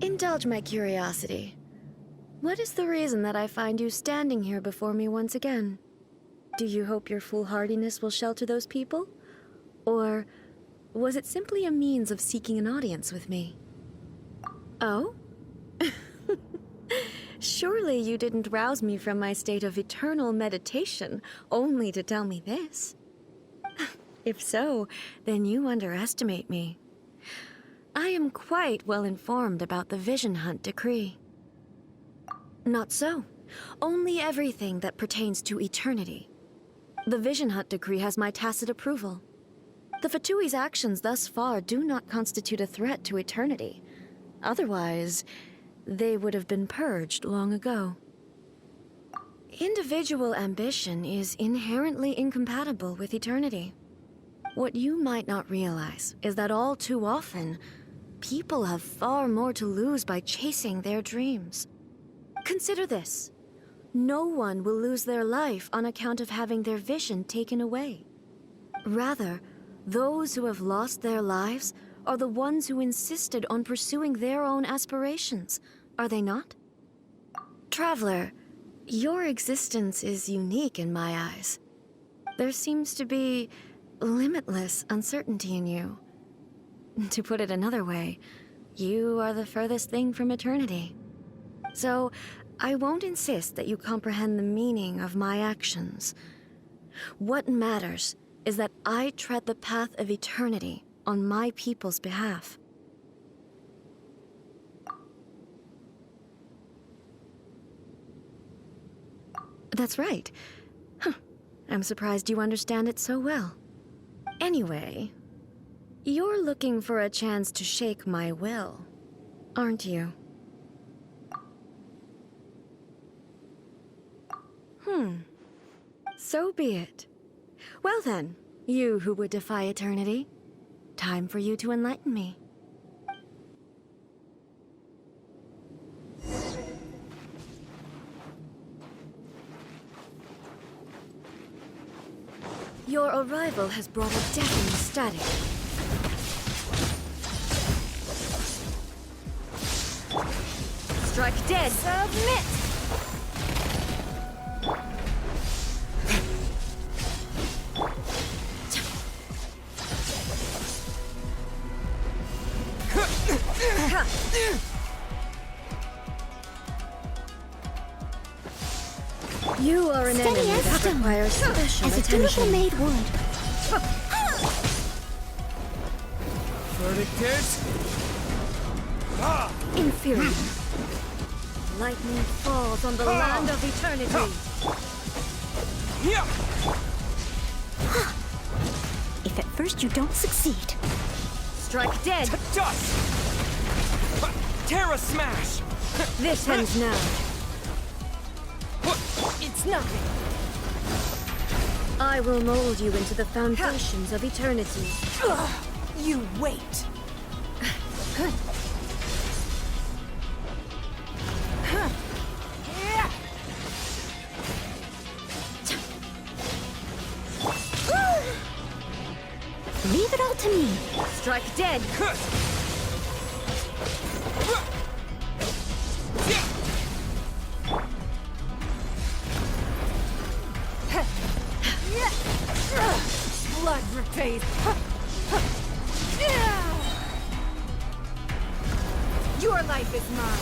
Indulge my curiosity. What is the reason that I find you standing here before me once again? Do you hope your foolhardiness will shelter those people? Or was it simply a means of seeking an audience with me? Oh? Surely you didn't rouse me from my state of eternal meditation only to tell me this. If so, then you underestimate me. I am quite well informed about the Vision Hunt decree. Not so. Only everything that pertains to eternity. The Vision Hunt decree has my tacit approval. The Fatui's actions thus far do not constitute a threat to eternity. Otherwise, they would have been purged long ago. Individual ambition is inherently incompatible with eternity. What you might not realize is that all too often, people have far more to lose by chasing their dreams. Consider this. No one will lose their life on account of having their vision taken away. Rather, those who have lost their lives are the ones who insisted on pursuing their own aspirations, are they not? Traveler, your existence is unique in my eyes. There seems to be limitless uncertainty in you. To put it another way, you are the furthest thing from eternity. So, I won't insist that you comprehend the meaning of my actions. What matters is that I tread the path of eternity on my people's behalf. That's right. Huh. I'm surprised you understand it so well. Anyway, you're looking for a chance to shake my will, aren't you? So be it. Well then, you who would defy eternity, time for you to enlighten me. Your arrival has brought a deafening static. Strike dead! Submit! You are an enemy that requires special as attention. a dutiful maid would. Verdict is... Inferior. Lightning falls on the land of eternity. If at first you don't succeed. Strike dead. Dust! Terra Smash! This ends now. It's nothing. I will mold you into the foundations of eternity. You wait. Leave it all to me. Strike dead. Blood repays. Your life is mine.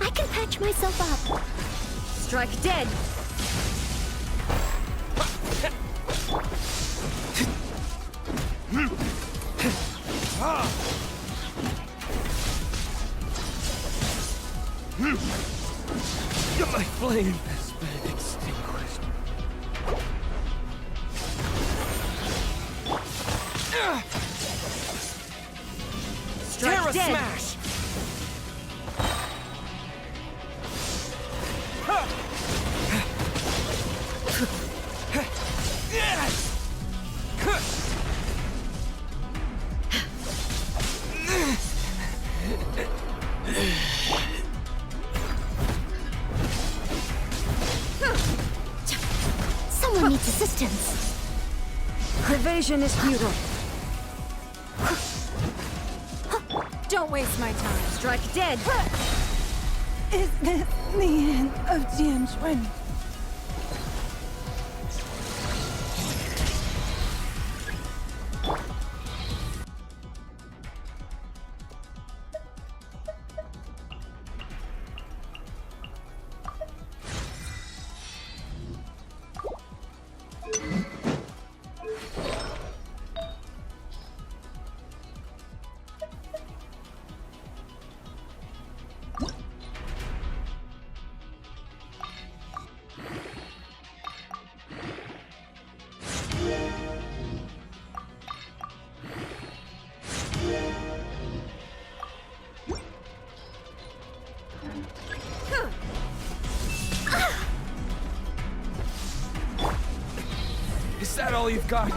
I can patch myself up. Strike dead. My flame has been extinguished. Strike Terra dead. Smash! Someone needs assistance. Evasion is futile. Don't waste my time. Strike dead. Is this the end of Genshin? Is that all you've got?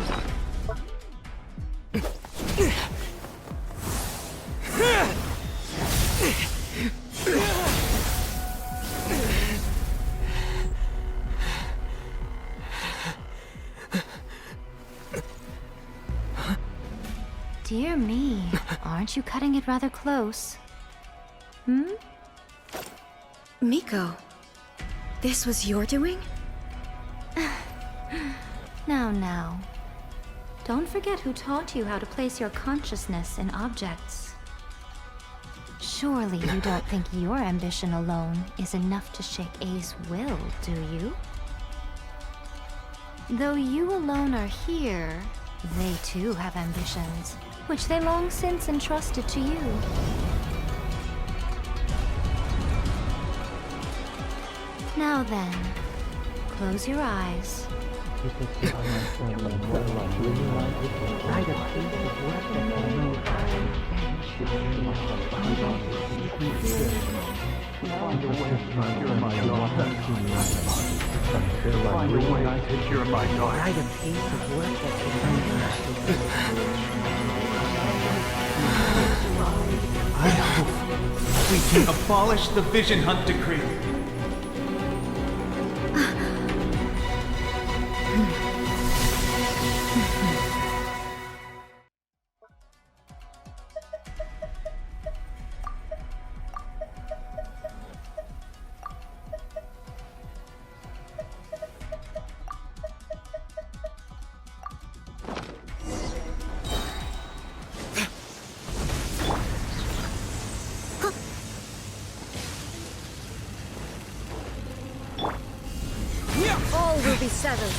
Dear me, aren't you cutting it rather close? Hmm? Miko, this was your doing? Now. Don't forget who taught you how to place your consciousness in objects. Surely you don't think your ambition alone is enough to shake Ei's will, do you? Though you alone are here, they too have ambitions, which they long since entrusted to you. Now then, close your eyes. I hope we can abolish the Vision Hunt Decree. All will be severed.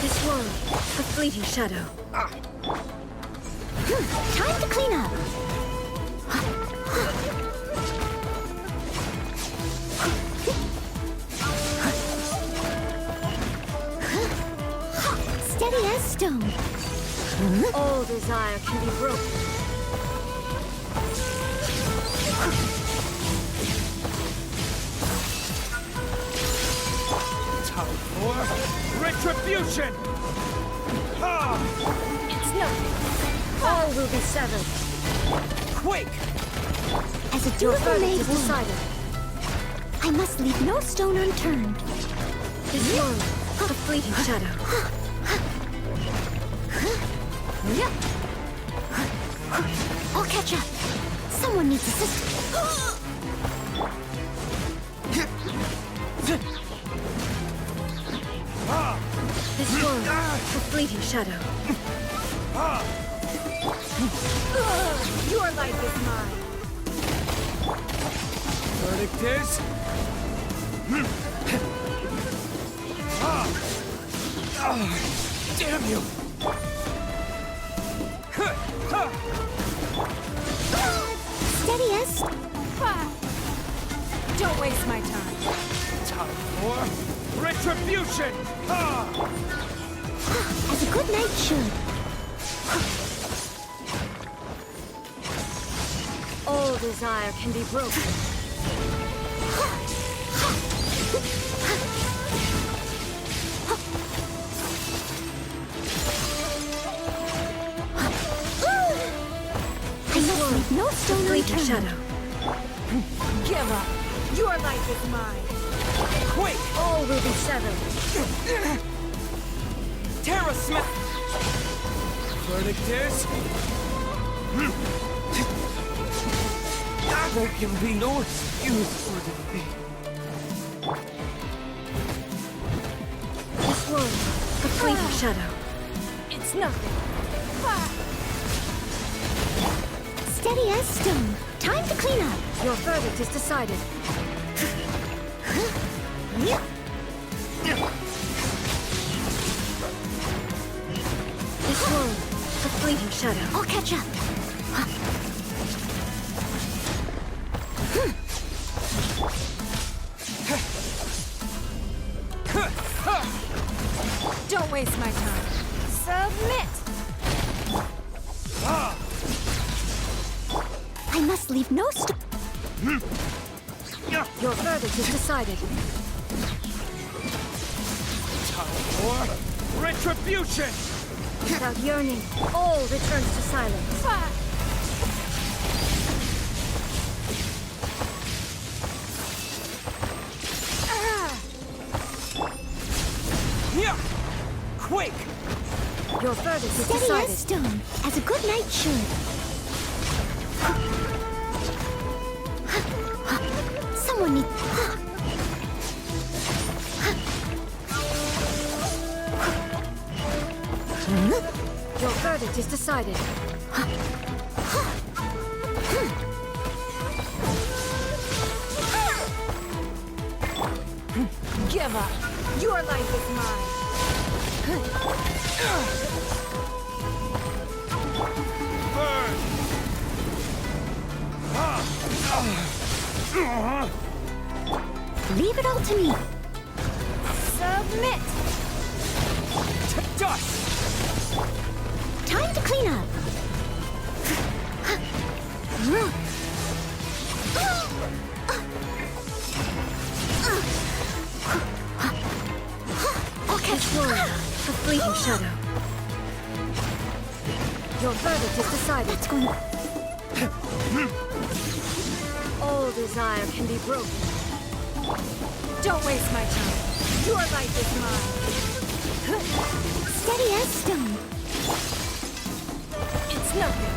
This world, a fleeting shadow. Time to clean up. Steady as stone. All desire can be broken. Time for retribution! It's nothing. All will be severed. Quake! As a Your dutiful verdict maid is woman, decided. I must leave no stone unturned. This world, a fleeting shadow. I'll catch up. Someone needs assistance. This world, a fleeting shadow. Your life is mine. Verdict is... Damn you! Steady as... Don't waste my time. Time for retribution! As a good knight should. All desire can be broken. I must leave no stone Fleeting unturned. shadow. Give up. Your life is mine. Quake! All will be severed. Terra Smith! Verdict is... There can be no excuse for defeat. This world, a fleeting shadow. It's nothing. Steady as stone. Time to clean up. Your verdict is decided. This world, a fleeting shadow. I'll catch up. Don't waste my time. Submit! I must leave no stone. Your verdict is decided. Time for retribution! Without yearning, all returns to silence. Yeah! Quake! Your verdict is Steady decided. as stone, as a good knight should. Someone needs... Your verdict is decided. Give up. Your life is mine. Burn! Leave it all to me. Submit! To dust! Time to clean up. I'll catch This world, a fleeting shadow. Your verdict is decided. It's going... All desire can be broken. Don't waste my time. Your life is mine. Steady as stone. It's nothing.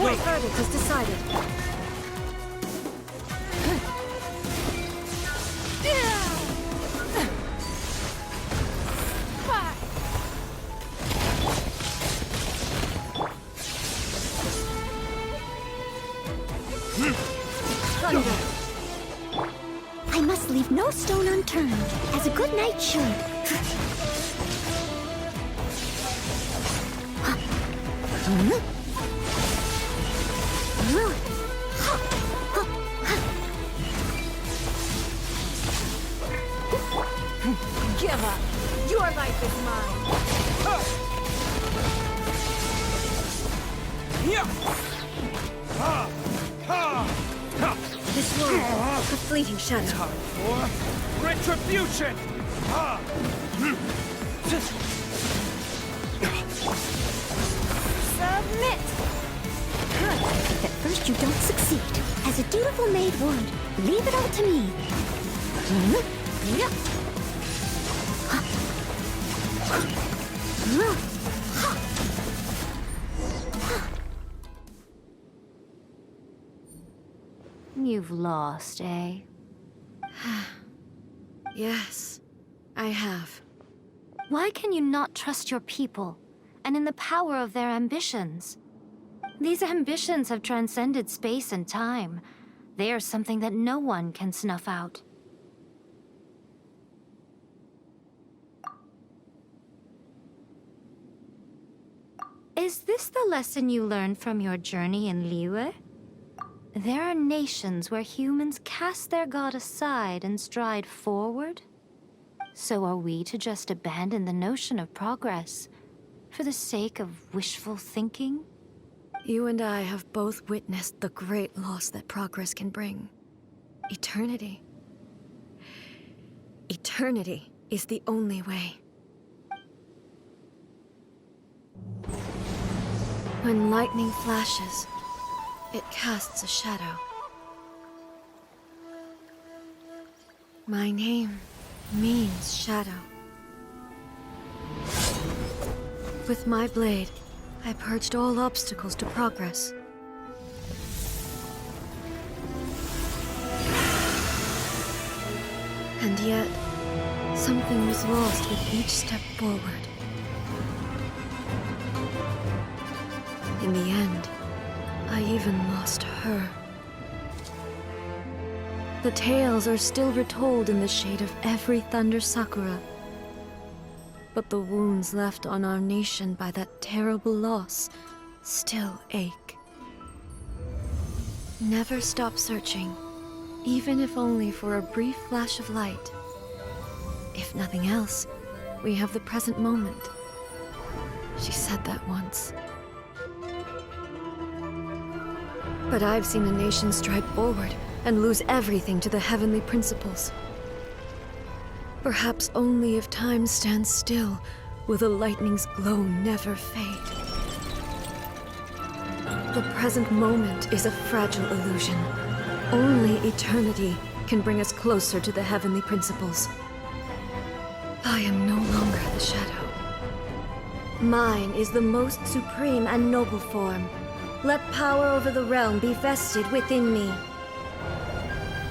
Your verdict is decided. Thunder. I must leave no stone unturned, as a good knight should. Give up. Your life is mine. This world, a fleeting shadow. Time for retribution! Submit! If at first you don't succeed, as a dutiful maid would, leave it all to me. You've lost, eh? Yes, I have. Why can you not trust your people, and in the power of their ambitions? These ambitions have transcended space and time. They are something that no one can snuff out. Is this the lesson you learned from your journey in Liyue? There are nations where humans cast their god aside and stride forward. So are we to just abandon the notion of progress for the sake of wishful thinking? You and I have both witnessed the great loss that progress can bring. Eternity. Eternity is the only way. When lightning flashes it casts a shadow. My name means shadow. With my blade, I purged all obstacles to progress. And yet, something was lost with each step forward. In the end, I even lost her. The tales are still retold in the shade of every Thunder Sakura. But the wounds left on our nation by that terrible loss still ache. Never stop searching, even if only for a brief flash of light. If nothing else, we have the present moment. She said that once. But I've seen a nation stride forward and lose everything to the heavenly principles. Perhaps only if time stands still will the lightning's glow never fade. The present moment is a fragile illusion. Only eternity can bring us closer to the heavenly principles. I am no longer the shadow. Mine is the most supreme and noble form. Let power over the realm be vested within me.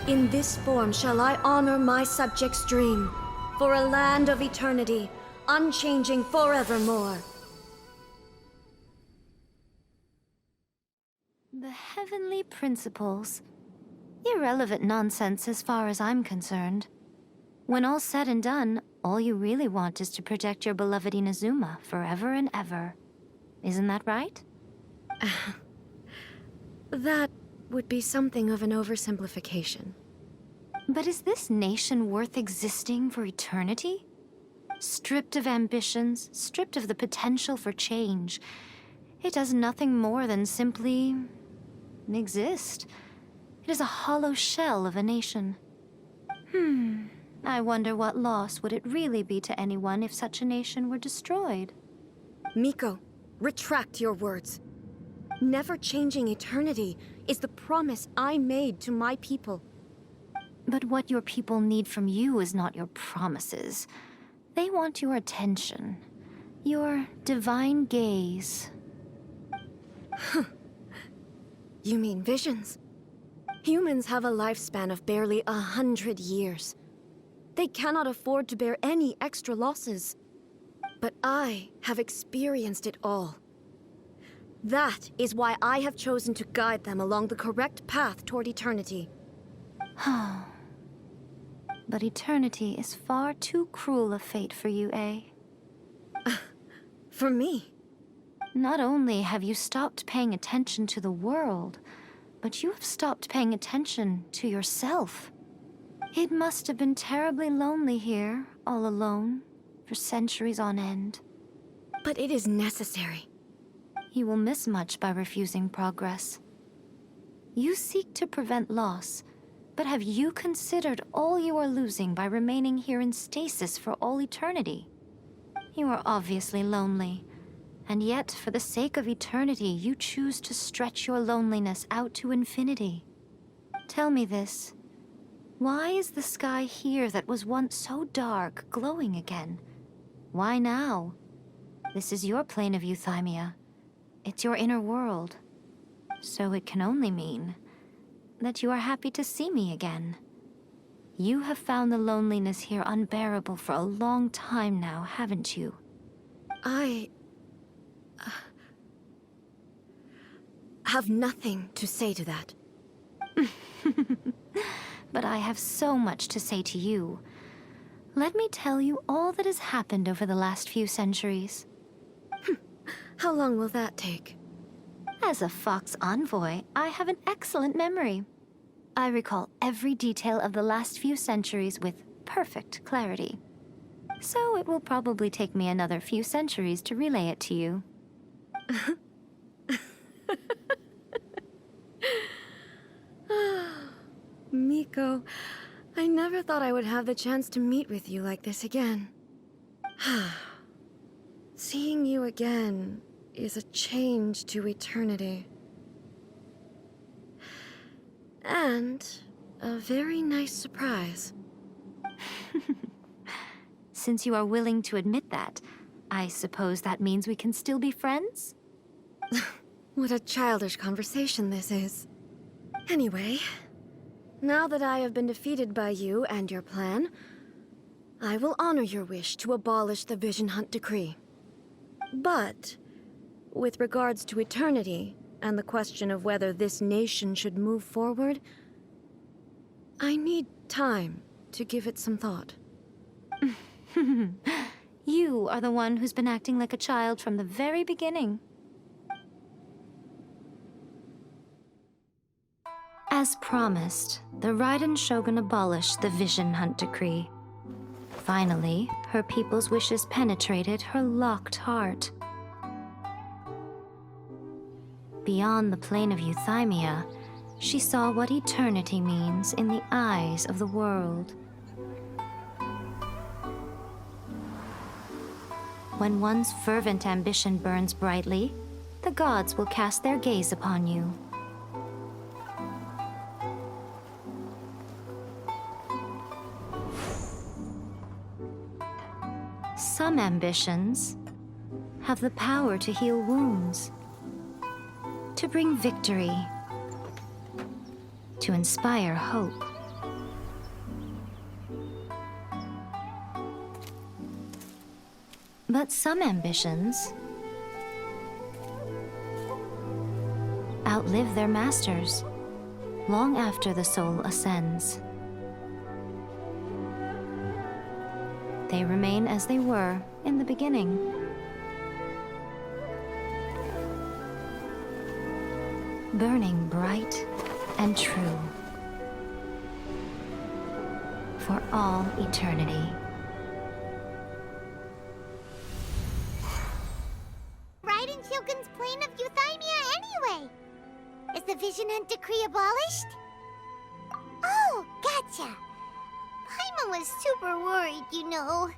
In this form shall I honor my subjects' dream, for a land of eternity, unchanging forevermore. The heavenly principles. Irrelevant nonsense as far as I'm concerned. When all's said and done, all you really want is to protect your beloved Inazuma forever and ever. Isn't that right? That would be something of an oversimplification. But is this nation worth existing for eternity? Stripped of ambitions, stripped of the potential for change, it does nothing more than simply exist. It is a hollow shell of a nation. I wonder what loss would it really be to anyone if such a nation were destroyed? Miko, retract your words. Never changing eternity is the promise I made to my people. But what your people need from you is not your promises. They want your attention. Your divine gaze. You mean visions? Humans have a lifespan of barely 100 years. They cannot afford to bear any extra losses. But I have experienced it all. That is why I have chosen to guide them along the correct path toward eternity. But eternity is far too cruel a fate for you, Ei. For me? Not only have you stopped paying attention to the world, but you have stopped paying attention to yourself. It must have been terribly lonely here, all alone, for centuries on end. But it is necessary. You will miss much by refusing progress. You seek to prevent loss, but have you considered all you are losing by remaining here in stasis for all eternity? You are obviously lonely, and yet for the sake of eternity, you choose to stretch your loneliness out to infinity. Tell me this. Why is the sky here that was once so dark glowing again? Why now? This is your plane of euthymia. It's your inner world. So it can only mean that you are happy to see me again. You have found the loneliness here unbearable for a long time now, haven't you? I have nothing to say to that. But I have so much to say to you. Let me tell you all that has happened over the last few centuries. How long will that take? As a Fox envoy, I have an excellent memory. I recall every detail of the last few centuries with perfect clarity. So it will probably take me another few centuries to relay it to you. Miko, I never thought I would have the chance to meet with you like this again. Seeing you again is a change to eternity. And a very nice surprise. Since you are willing to admit that, I suppose that means we can still be friends? What a childish conversation this is. Anyway, now that I have been defeated by you and your plan, I will honor your wish to abolish the Vision Hunt Decree. But, with regards to eternity and the question of whether this nation should move forward, I need time to give it some thought. You are the one who's been acting like a child from the very beginning. As promised, the Raiden Shogun abolished the Vision Hunt Decree. Finally, her people's wishes penetrated her locked heart. Beyond the plane of Euthymia, she saw what eternity means in the eyes of the world. When one's fervent ambition burns brightly, the gods will cast their gaze upon you. Some ambitions have the power to heal wounds, to bring victory, to inspire hope. But some ambitions outlive their masters long after the soul ascends. They remain as they were in the beginning. Burning bright and true for all eternity. Raiden Shogun's plane of Euthymia anyway? Is the Vision Hunt Decree abolished? Oh, gotcha. Paimon was super worried, you know.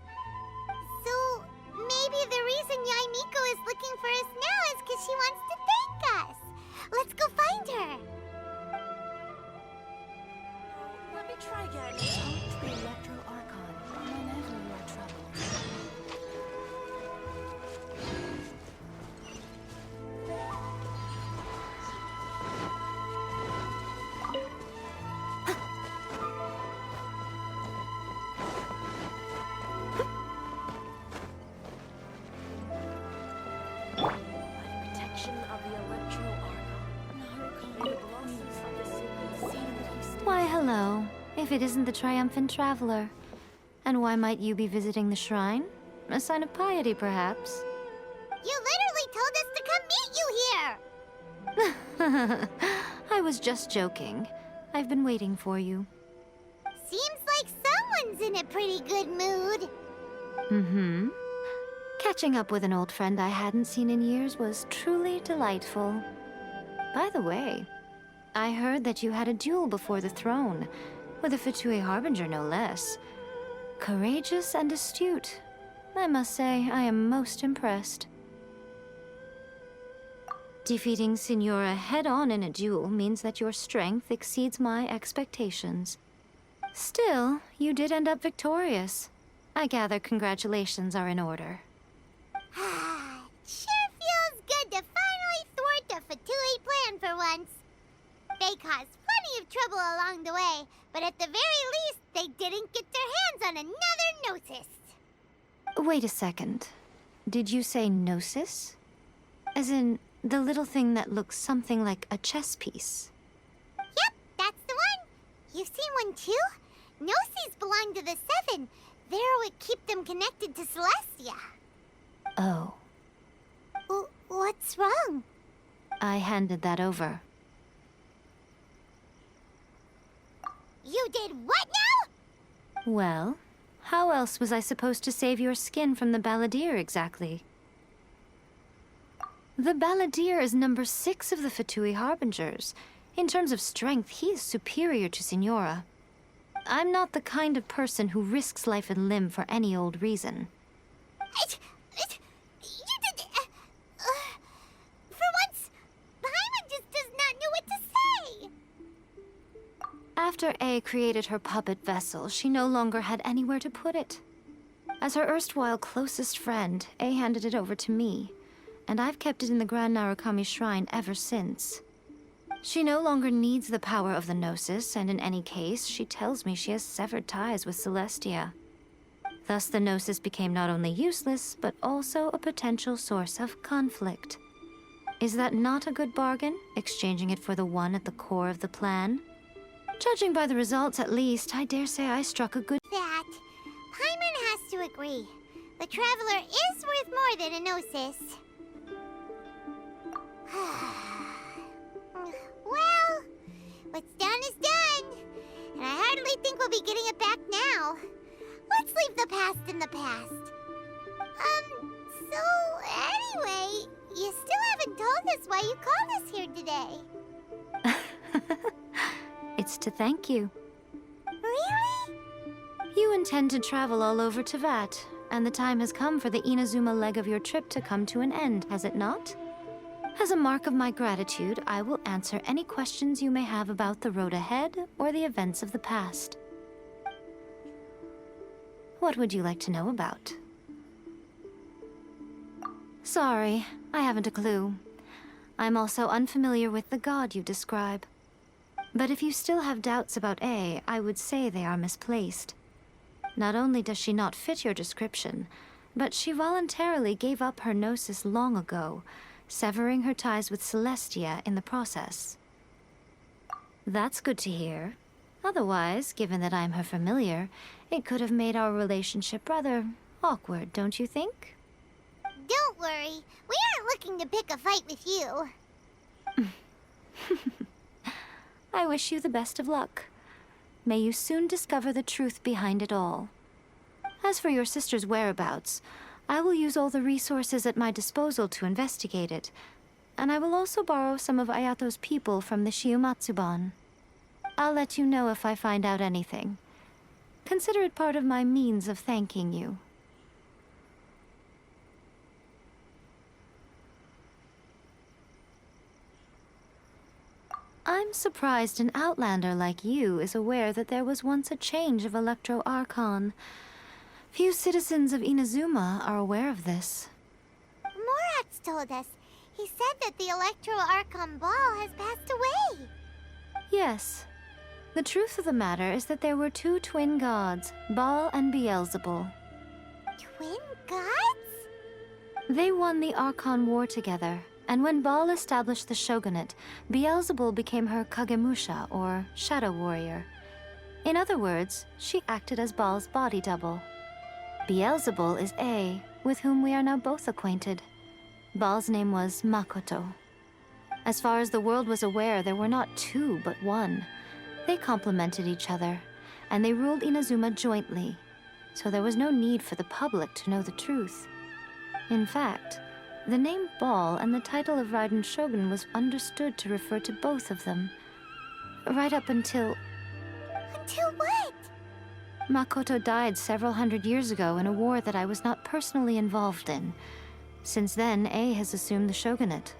So, maybe the reason Yae Miko is looking for us now is because she wants to thank us. Let's go find her. Let me try again. Talk to the Electro Archon whenever you are troubled. Why, hello. If it isn't the triumphant traveler. And why might you be visiting the shrine? A sign of piety, perhaps? You literally told us to come meet you here. I was just joking. I've been waiting for you. Seems like someone's in a pretty good mood. Mm-hmm. Catching up with an old friend I hadn't seen in years was truly delightful. By the way, I heard that you had a duel before the throne, with a Fatui Harbinger no less. Courageous and astute. I must say, I am most impressed. Defeating Signora head-on in a duel means that your strength exceeds my expectations. Still, you did end up victorious. I gather congratulations are in order. Sure feels good to finally thwart the Fatui plan for once. They caused plenty of trouble along the way, but at the very least, they didn't get their hands on another Gnosis. Wait a second. Did you say Gnosis? As in, the little thing that looks something like a chess piece? Yep, that's the one. You've seen one too? Gnosis belong to the Seven. They're what keep them connected to Celestia. Oh. What's wrong? I handed that over. You did what now? Well, how else was I supposed to save your skin from the Balladeer exactly? The Balladeer is number 6 of the Fatui Harbingers. In terms of strength, he is superior to Signora. I'm not the kind of person who risks life and limb for any old reason. You did... for once, Paimon just does not know what to say. After Ei created her puppet vessel, she no longer had anywhere to put it. As her erstwhile closest friend, Ei handed it over to me, and I've kept it in the Grand Narukami Shrine ever since. She no longer needs the power of the Gnosis, and in any case, she tells me she has severed ties with Celestia. Thus, the Gnosis became not only useless, but also a potential source of conflict. Is that not a good bargain, exchanging it for the one at the core of the plan? Judging by the results, at least, I dare say I struck a good... That. Paimon has to agree. The Traveler is worth more than a Gnosis. Well, what's done is done. And I hardly think we'll be getting it back now. Let's leave the past in the past. So anyway, you still haven't told us why you called us here today. It's to thank you. Really? You intend to travel all over Teyvat, and the time has come for the Inazuma leg of your trip to come to an end, has it not? As a mark of my gratitude, I will answer any questions you may have about the road ahead or the events of the past. What would you like to know about? Sorry, I haven't a clue. I'm also unfamiliar with the god you describe. But if you still have doubts about Ei, I would say they are misplaced. Not only does she not fit your description, but she voluntarily gave up her Gnosis long ago, severing her ties with Celestia in the process. That's good to hear. Otherwise, given that I'm her familiar, it could have made our relationship rather awkward, don't you think? Don't worry. We aren't looking to pick a fight with you. I wish you the best of luck. May you soon discover the truth behind it all. As for your sister's whereabouts, I will use all the resources at my disposal to investigate it, and I will also borrow some of Ayato's people from the Shiumatsuban. I'll let you know if I find out anything. Consider it part of my means of thanking you. I'm surprised an outlander like you is aware that there was once a change of Electro Archon. Few citizens of Inazuma are aware of this. Morax told us. He said that the Electro Archon Ball has passed away. Yes. The truth of the matter is that there were two twin gods, Baal and Beelzebul. Twin gods? They won the Archon War together, and when Baal established the shogunate, Beelzebul became her Kagemusha, or shadow warrior. In other words, she acted as Baal's body double. Beelzebul is Ei, with whom we are now both acquainted. Baal's name was Makoto. As far as the world was aware, there were not two, but one. They complemented each other, and they ruled Inazuma jointly, so there was no need for the public to know the truth. In fact, the name Baal and the title of Raiden Shogun was understood to refer to both of them. Right up until... Until what? Makoto died several hundred years ago in a war that I was not personally involved in. Since then, Ei has assumed the shogunate.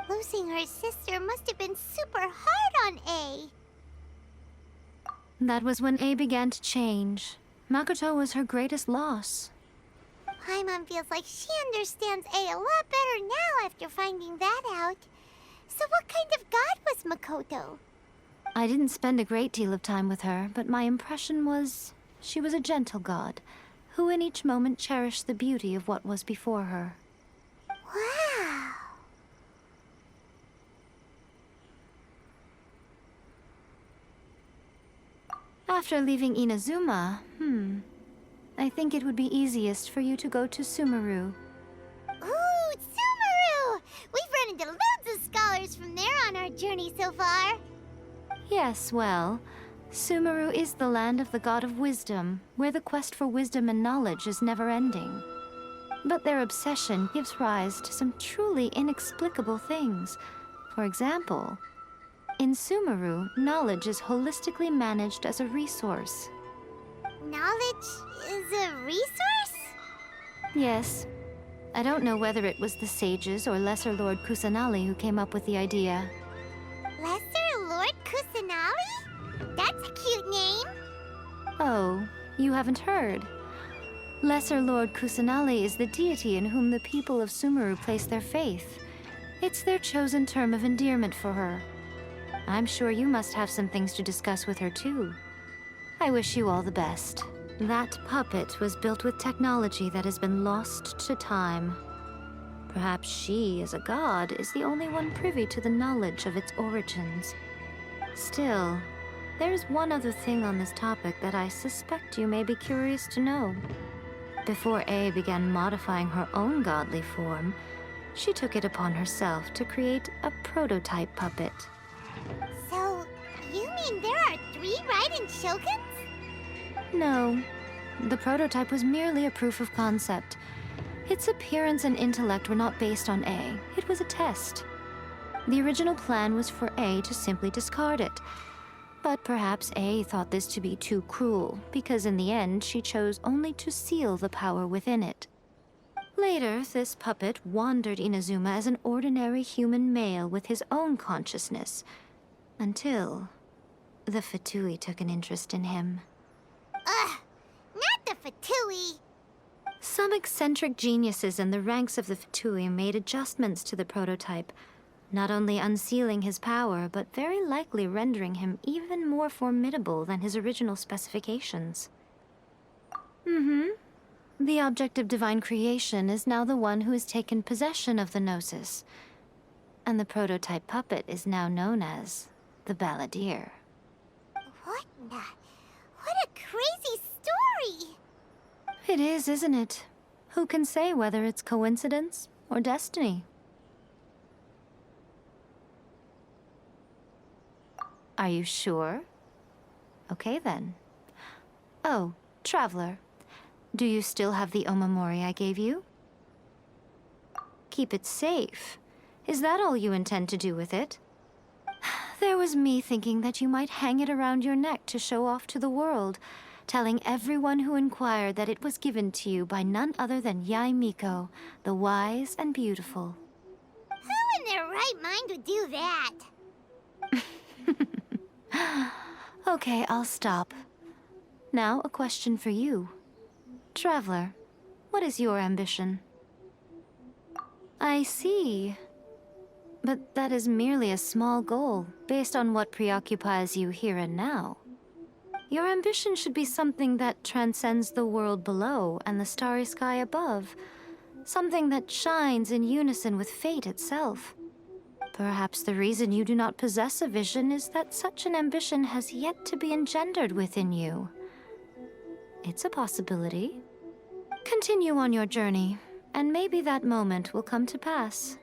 Losing her sister must have been super hard on Ei. That was when Ei began to change. Makoto was her greatest loss. Paimon feels like she understands Ei a lot better now after finding that out. So what kind of god was Makoto? I didn't spend a great deal of time with her, but my impression was she was a gentle god, who in each moment cherished the beauty of what was before her. Wow. After leaving Inazuma, I think it would be easiest for you to go to Sumeru. Ooh, Sumeru! We've run into loads of scholars from there on our journey so far. Yes, well, Sumeru is the land of the god of wisdom, where the quest for wisdom and knowledge is never-ending. But their obsession gives rise to some truly inexplicable things. For example, in Sumeru, knowledge is holistically managed as a resource. Knowledge is a resource? Yes. I don't know whether it was the sages or Lesser Lord Kusanali who came up with the idea. Lesser Lord Kusanali? That's a cute name. Oh, you haven't heard. Lesser Lord Kusanali is the deity in whom the people of Sumeru place their faith. It's their chosen term of endearment for her. I'm sure you must have some things to discuss with her too. I wish you all the best. That puppet was built with technology that has been lost to time. Perhaps she, as a god, is the only one privy to the knowledge of its origins. Still, there's one other thing on this topic that I suspect you may be curious to know. Before Ei began modifying her own godly form, she took it upon herself to create a prototype puppet. So, you mean there are 3 Raiden Shoguns? No, the prototype was merely a proof of concept. Its appearance and intellect were not based on Ei. It was a test. The original plan was for Ei to simply discard it. But perhaps Ei thought this to be too cruel, because in the end she chose only to seal the power within it. Later, this puppet wandered Inazuma as an ordinary human male with his own consciousness, until the Fatui took an interest in him. Ugh, not the Fatui. Some eccentric geniuses in the ranks of the Fatui made adjustments to the prototype, not only unsealing his power, but very likely rendering him even more formidable than his original specifications. The object of divine creation is now the one who has taken possession of the Gnosis, and the prototype puppet is now known as the Balladeer. What a crazy story! It is, isn't it? Who can say whether it's coincidence or destiny? Are you sure? Okay then. Oh, Traveler. Do you still have the Omamori I gave you? Keep it safe. Is that all you intend to do with it? There was me thinking that you might hang it around your neck to show off to the world, telling everyone who inquired that it was given to you by none other than Yae Miko, the wise and beautiful. Who in their right mind would do that? Okay, I'll stop. Now, a question for you. Traveler, what is your ambition? I see. But that is merely a small goal, based on what preoccupies you here and now. Your ambition should be something that transcends the world below and the starry sky above. Something that shines in unison with fate itself. Perhaps the reason you do not possess a vision is that such an ambition has yet to be engendered within you. It's a possibility. Continue on your journey, and maybe that moment will come to pass.